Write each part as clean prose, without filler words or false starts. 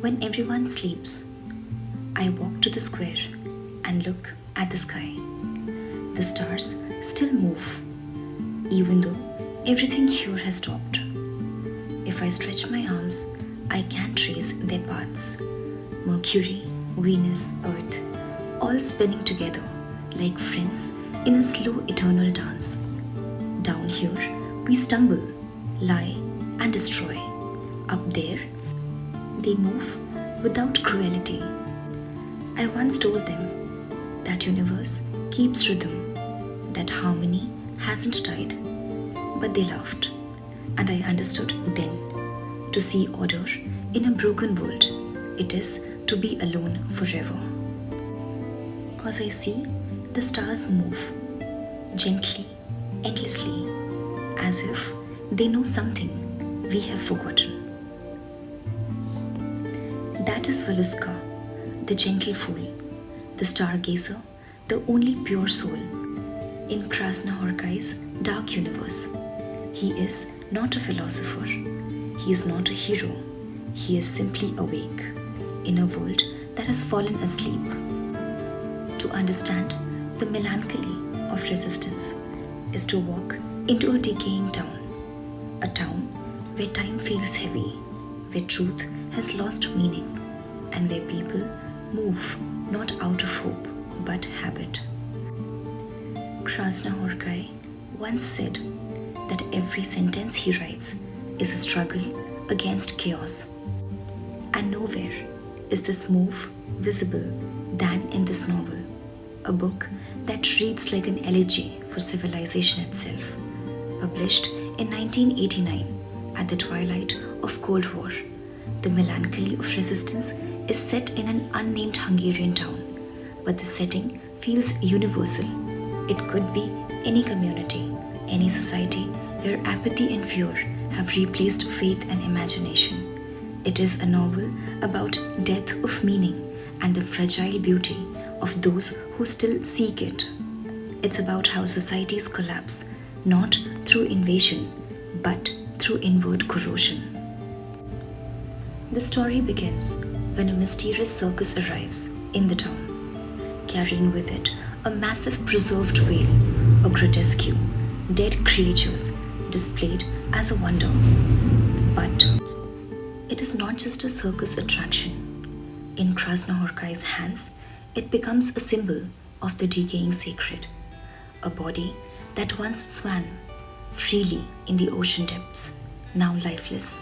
When everyone sleeps, I walk to the square and look at the sky. The stars still move, even though everything here has stopped. If I stretch my arms, I can trace their paths. Mercury, Venus, Earth, all spinning together like friends in a slow eternal dance. Down here, we stumble, lie, and destroy. Up there, they move without cruelty. I once told them that universe keeps rhythm, that harmony hasn't died. But they laughed, and I understood then. To see order in a broken world, it is to be alone forever. Cause I see the stars move, gently, endlessly, as if they know something we have forgotten. That is Valuska, the gentle fool, the stargazer, the only pure soul in Krasnahorkai's dark universe. He is not a philosopher. He is not a hero. He is simply awake in a world that has fallen asleep. To understand the melancholy of resistance is to walk into a decaying town, a town where time feels heavy, where truth has lost meaning, and where people move not out of hope but habit. Krasnahorkai once said that every sentence he writes is a struggle against chaos, and nowhere is this move visible than in this novel, a book that reads like an elegy for civilization itself, published in 1989 at the twilight of Cold War. The Melancholy of Resistance is set in an unnamed Hungarian town, but the setting feels universal. It could be any community, any society where apathy and fear have replaced faith and imagination. It is a novel about death of meaning and the fragile beauty of those who still seek it. It's about how societies collapse, not through invasion, but through inward corrosion. The story begins when a mysterious circus arrives in the town, carrying with it a massive preserved whale, a grotesque, dead creatures displayed as a wonder. But it is not just a circus attraction. In Krasnahorkai's hands, it becomes a symbol of the decaying sacred, a body that once swam freely in the ocean depths, now lifeless,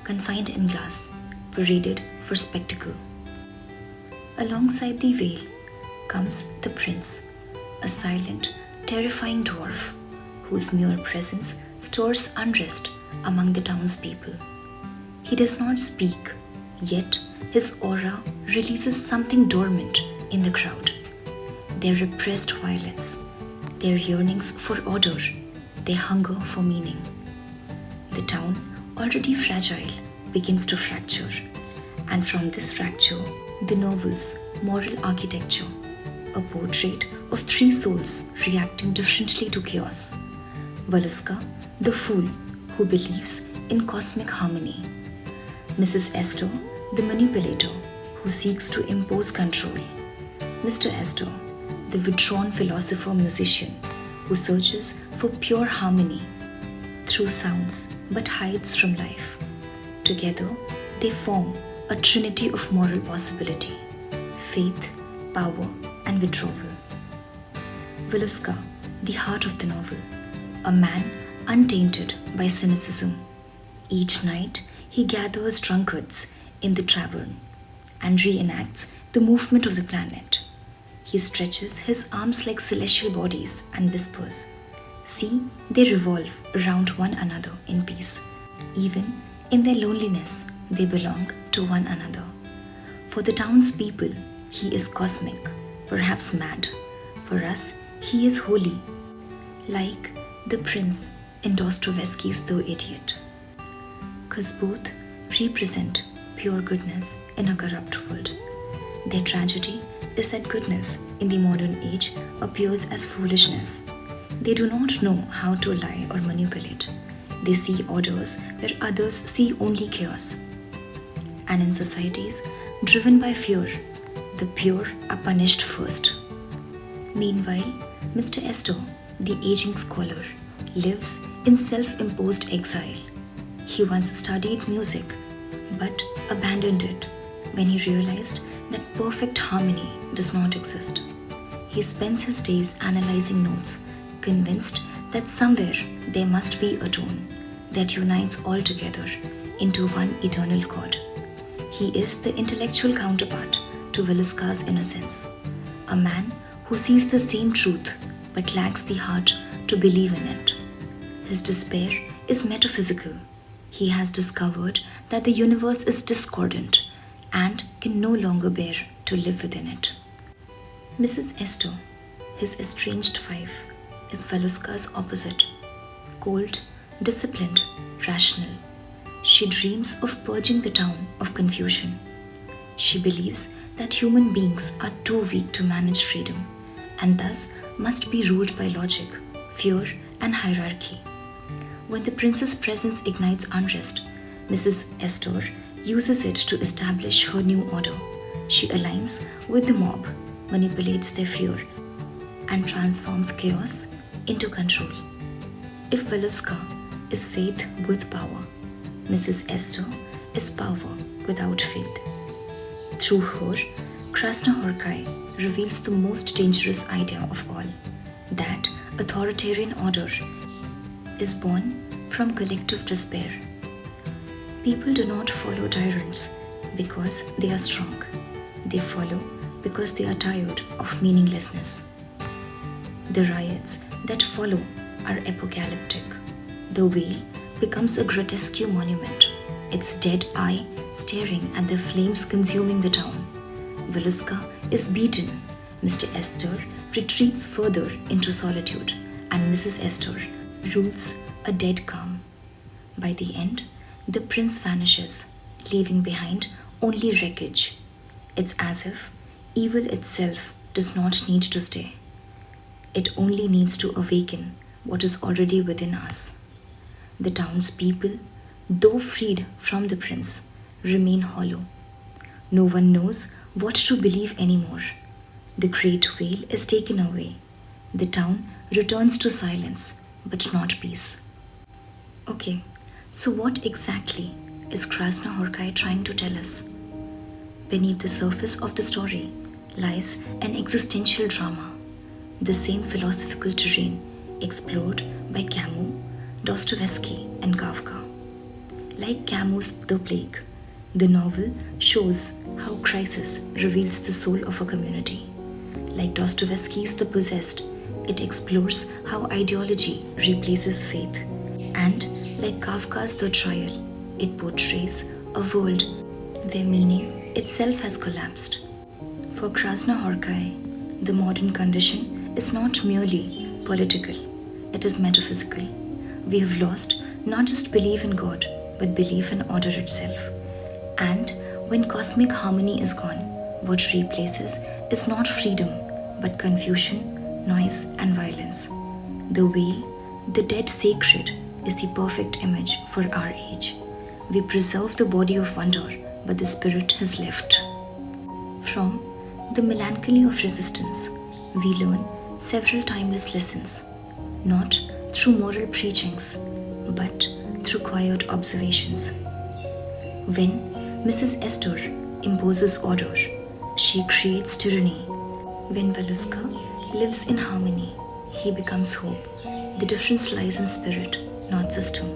confined in glass, paraded for spectacle. Alongside the whale comes the prince, a silent, terrifying dwarf whose mere presence stirs unrest among the townspeople. He does not speak, yet his aura releases something dormant in the crowd. Their repressed violets, their yearnings for order, their hunger for meaning. The town, already fragile, begins to fracture, and from this fracture, the novel's moral architecture, a portrait of three souls reacting differently to chaos. Valuska, the fool who believes in cosmic harmony. Mrs. Esther, the manipulator who seeks to impose control. Mr. Esther, the withdrawn philosopher-musician who searches for pure harmony through sounds but hides from life. Together, they form a trinity of moral possibility: faith, power, and withdrawal. Valuska, the heart of the novel, a man untainted by cynicism. Each night, he gathers drunkards in the tavern and reenacts the movement of the planet. He stretches his arms like celestial bodies and whispers, "See, they revolve around one another in peace. Even in their loneliness, they belong to one another." For the townspeople, he is cosmic, perhaps mad. For us, he is holy, like the prince in Dostoevsky's The Idiot. Because both represent pure goodness in a corrupt world. Their tragedy is that goodness in the modern age appears as foolishness. They do not know how to lie or manipulate. They see orders where others see only chaos. and in societies driven by fear, the pure are punished first. Meanwhile, Mr. Estor, the aging scholar, lives in self-imposed exile. He once studied music, but abandoned it when he realized that perfect harmony does not exist. He spends his days analyzing notes, convinced that somewhere there must be a tone that unites all together into one eternal chord. He is the intellectual counterpart to Villusca's innocence, a man who sees the same truth but lacks the heart to believe in it. His despair is metaphysical. He has discovered that the universe is discordant and can no longer bear to live within it. Mrs. Estor, his estranged wife, is Villusca's opposite, cold, disciplined, rational. She dreams of purging the town of confusion. She believes that human beings are too weak to manage freedom and thus must be ruled by logic, fear, and hierarchy. When the prince's presence ignites unrest, Mrs. Estor uses it to establish her new order. She aligns with the mob, manipulates their fear, and transforms chaos into control. If Villusca is faith with power, Mrs. Estor is power without faith. Through her, Krasnohorkai reveals the most dangerous idea of all, that authoritarian order is born from collective despair. People do not follow tyrants because they are strong. They follow because they are tired of meaninglessness. The riots that follow are apocalyptic. The whale becomes a grotesque monument, its dead eye staring at the flames consuming the town. Villusca is beaten. Mr. Estor retreats further into solitude, and Mrs. Estor rules a dead calm. By the end, the prince vanishes, leaving behind only wreckage. It's as if evil itself does not need to stay. It only needs to awaken what is already within us. The townspeople, though freed from the prince, remain hollow. No one knows what to believe anymore. The great whale is taken away. The town returns to silence, but not peace. Okay, so what exactly is Krasnohorkai trying to tell us? Beneath the surface of the story lies an existential drama, the same philosophical terrain explored by Camus, Dostoevsky, and Kafka. Like Camus' The Plague, the novel shows how crisis reveals the soul of a community. Like Dostoevsky's The Possessed, it explores how ideology replaces faith. And like Kafka's The Trial, it portrays a world where meaning itself has collapsed. For Krasnohorkai, the modern condition is not merely political, it is metaphysical. We have lost not just belief in God, but belief in order itself. And when cosmic harmony is gone, what replaces is not freedom, but confusion, noise, and violence. The whale, the dead sacred, is the perfect image for our age. We preserve the body of wonder, but the spirit has left. From The Melancholy of Resistance, we learn several timeless lessons, not through moral preachings, but through quiet observations. When Mrs. Estor imposes order, she creates tyranny. When Villusca lives in harmony, he becomes hope. The difference lies in spirit, not system.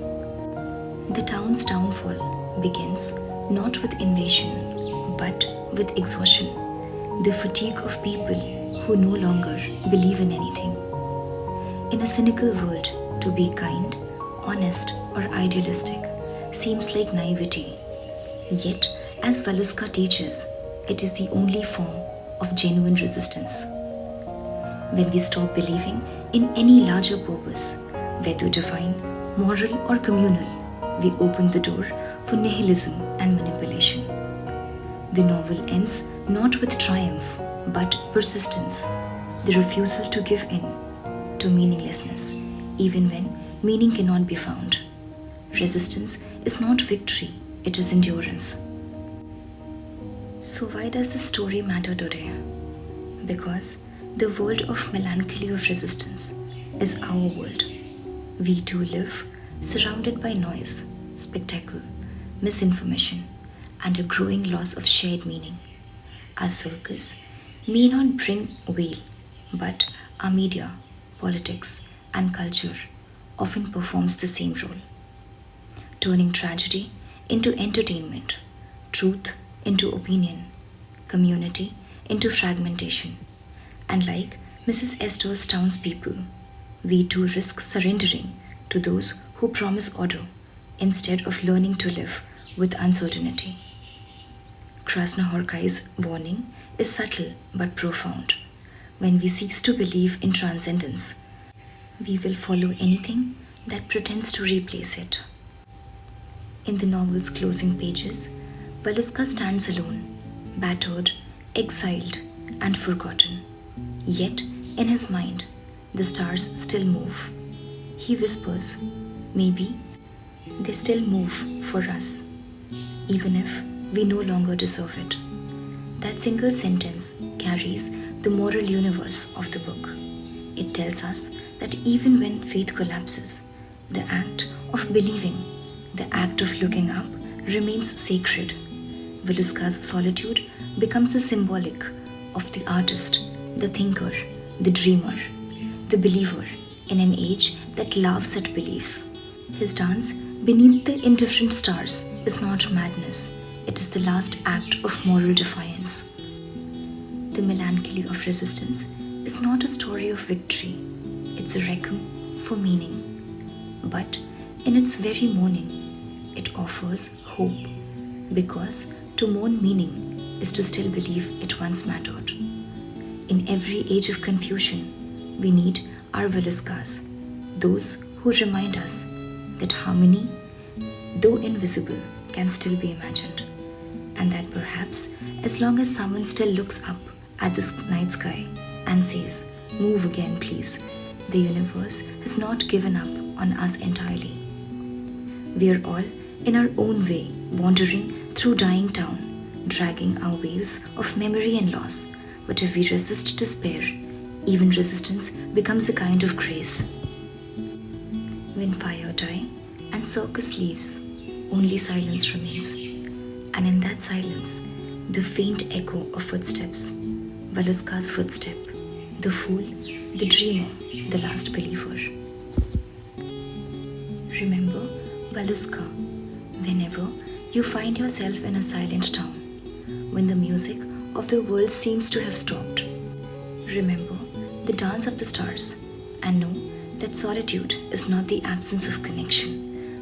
The town's downfall begins not with invasion, but with exhaustion, the fatigue of people who no longer believe in anything. In a cynical world, to be kind, honest, or idealistic seems like naivety. Yet, as Villusca teaches, it is the only form of genuine resistance. When we stop believing in any larger purpose, whether divine, moral, or communal, we open the door for nihilism and manipulation. The novel ends not with triumph, but persistence, the refusal to give in to meaninglessness, even when meaning cannot be found. Resistance is not victory, it is endurance. So, why does this story matter today? Because the world of melancholy of resistance is our world. We too live surrounded by noise, spectacle, misinformation, and a growing loss of shared meaning. Our circus may not bring wail, but our media, politics, and culture often performs the same role, turning tragedy into entertainment, truth into opinion, community into fragmentation. And like Mrs. Esther's townspeople, we too risk surrendering to those who promise order instead of learning to live with uncertainty. Krasnohorkai's warning is subtle but profound. When we cease to believe in transcendence, we will follow anything that pretends to replace it. In the novel's closing pages, Valuska stands alone, battered, exiled, and forgotten. Yet, in his mind, the stars still move. He whispers, maybe they still move for us, even if we no longer deserve it. That single sentence carries the moral universe of the book. It tells us that even when faith collapses, the act of believing, the act of looking up, remains sacred. Valuska's solitude becomes a symbolic of the artist, the thinker, the dreamer, the believer in an age that laughs at belief. His dance beneath the indifferent stars is not madness, it is the last act of moral defiance. The melancholy of resistance is not a story of victory, it's a requiem for meaning. But in its very mourning, it offers hope, because to mourn meaning is to still believe it once mattered. In every age of confusion, we need our Valuskas, those who remind us that harmony, though invisible, can still be imagined, and that perhaps as long as someone still looks up at the night sky and says, "Move again, please," the universe has not given up on us entirely. We are all, in our own way, wandering through dying town, dragging our veils of memory and loss. But if we resist despair, even resistance becomes a kind of grace. When fire die and circus leaves, only silence remains. And in that silence, the faint echo of footsteps, Valuska's footstep, the fool, the dreamer, the last believer. Remember Valuska whenever you find yourself in a silent town, when the music of the world seems to have stopped. Remember the dance of the stars and know that solitude is not the absence of connection,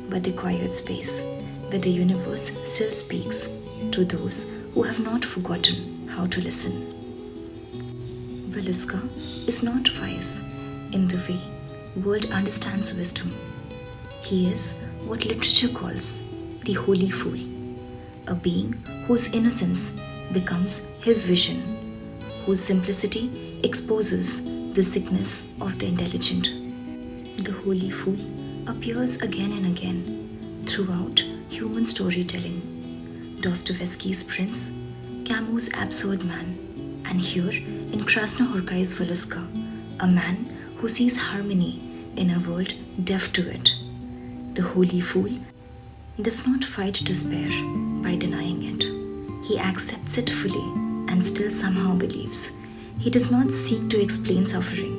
but the quiet space where the universe still speaks to those who have not forgotten how to listen. Valuska is not wise in the way world understands wisdom. He is what literature calls the holy fool, a being whose innocence becomes his vision, whose simplicity exposes the sickness of the intelligent. The holy fool appears again and again throughout human storytelling. Dostoevsky's Prince, Camus' Absurd Man, and here in Krasnohorkai's Valuska, a man who sees harmony in a world deaf to it. The holy fool does not fight despair by denying it. He accepts it fully and still somehow believes. He does not seek to explain suffering,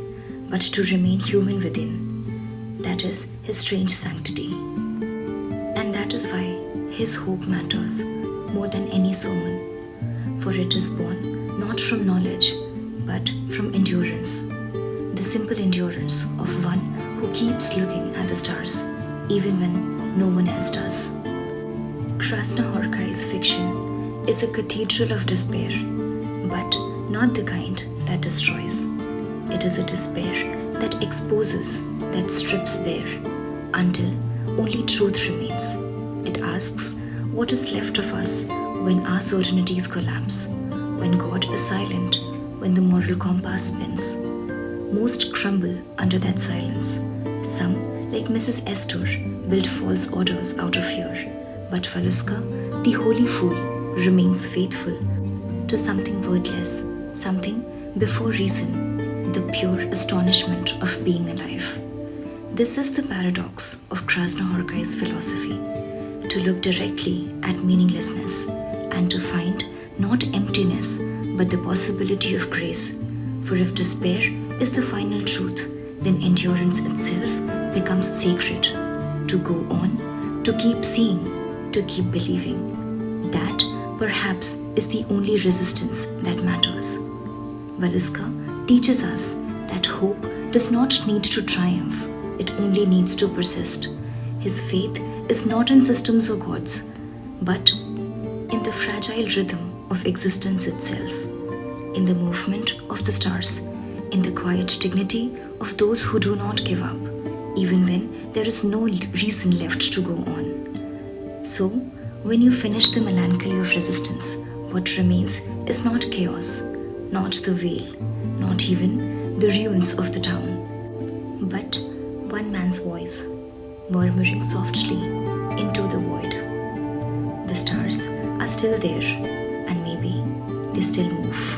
but to remain human within. That is his strange sanctity. And that is why his hope matters more than any sermon, for it is born not from knowledge, but from endurance, the simple endurance of one who keeps looking at the stars, even when no one else does. Krasnohorkai's fiction is a cathedral of despair, but not the kind that destroys. It is a despair that exposes, that strips bare, until only truth remains. It asks what is left of us when our certainties collapse, when God is silent, when the moral compass spins. Most crumble under that silence. Some, like Mrs. Esther, build false orders out of fear. But Valuska, the holy fool, remains faithful to something wordless, something before reason, the pure astonishment of being alive. This is the paradox of Krasnohorkai's philosophy, to look directly at meaninglessness and to find not emptiness but the possibility of grace. For if despair is the final truth, then endurance itself becomes sacred. To go on, to keep seeing, to keep believing. That perhaps is the only resistance that matters. Valiska teaches us that hope does not need to triumph, it only needs to persist. His faith is not in systems or gods, but in the fragile rhythm of existence itself, in the movement of the stars, in the quiet dignity of those who do not give up, even when there is no reason left to go on. So, when you finish the melancholy of resistance, what remains is not chaos, not the veil, not even the ruins of the town, but one man's voice, murmuring softly into the void. The stars are still there, and maybe they still move.